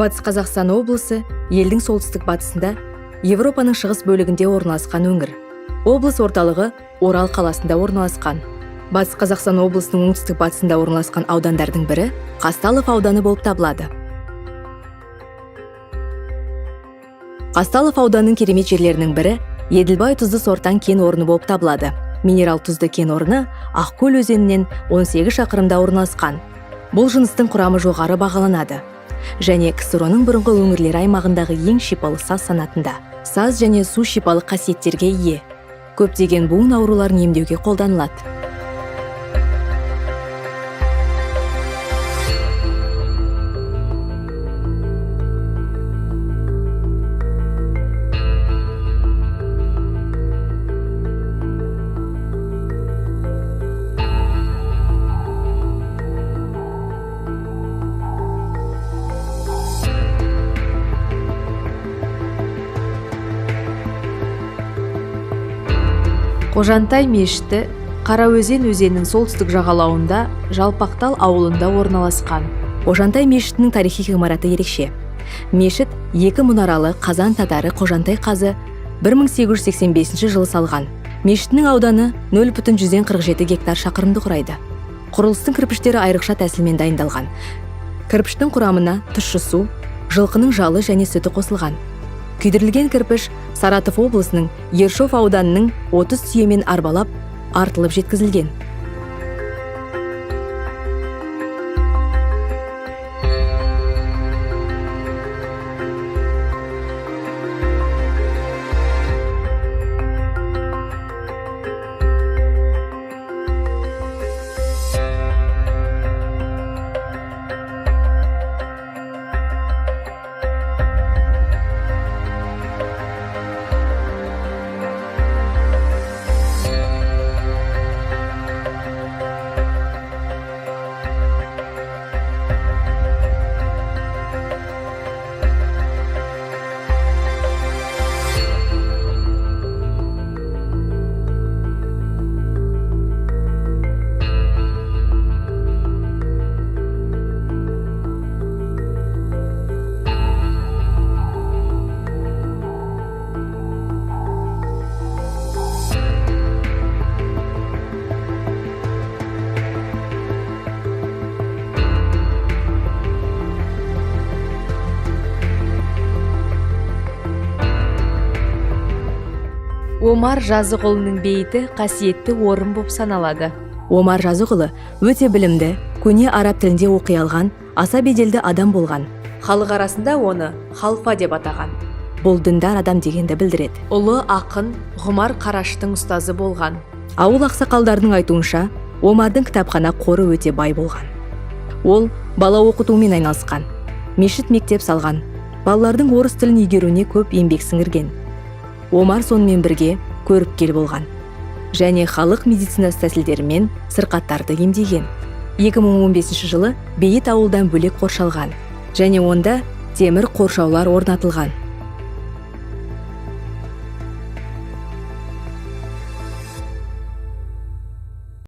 Батыс Қазақстан облысы елдің солтүстік батысында, Европаның шығыс бөлігінде орналасқан өңір. Облыс орталығы Орал қаласында орналасқан. Батыс Қазақстан облысының оңтүстік батысында орналасқан аудандардың бірі Қазталов ауданы болып табылады. Қазталов ауданының керемет жерлерінің бірі Еділбай тұзды сортаң кен орны болып табылады. Минерал тұзды кен орны Ақкөл өзенінен 18 шақырымда орналасқан. Бұл жыныстың құрамы жоғары бағаланады. Және КСР-ның бұрынғы өңірлері аймағындағы ең шипалы саз санатында. Саз және су шипалық қасиеттерге ие. Көптеген буын ауруларын емдеуге қолданылады. Қожантай мешіті Қараөзен өзенінің солтүстік жағалауында Жалпақтал ауылында орналасқан. Қожантай мешітінің тарихи ғимараты ерекше. Мешіт екі мұнаралы қазан татары Қожантай қазы 1885 жылы салған. Мешітінің ауданы 0,147 гектар шақырымды құрайды. Құрылыстың кірпіштері айрықша тәсілмен дайындалған. Кірпіштің құрамына тұщы су, жылқының жалы және сүті қосылған. Күйдірілген кірпіш Саратов облысының Ершов ауданының 30 түйемен арбалап, артылып жеткізілген. Омар Жазықұлының бейіті қасиетті орын болып саналады. Омар Жазықұлы өте білімді, көне араб тілінде оқи алған, аса беделді адам болған. Халық арасында оны халфа деп атаған. Бұл діндар адам дегенді білдіреді. Ұлы ақын Ғұмар Қараштың ұстазы болған. Ауыл ақсақалдарының айтуынша, Омардың кітапхана қоры өте бай болған. Ол бала оқытумен айналысқан. Мешіт мектеп салған. Балалардың орыс тілін игеруіне көп еңбек сіңірген. Омар сонымен бірге көріпкел болған. Және халық медицинасы тәсілдерімен сырқаттарды емдеген. 2015 жылы Бейіт ауылдан бөлек қоршалған. Және онда темір қоршаулар орнатылған.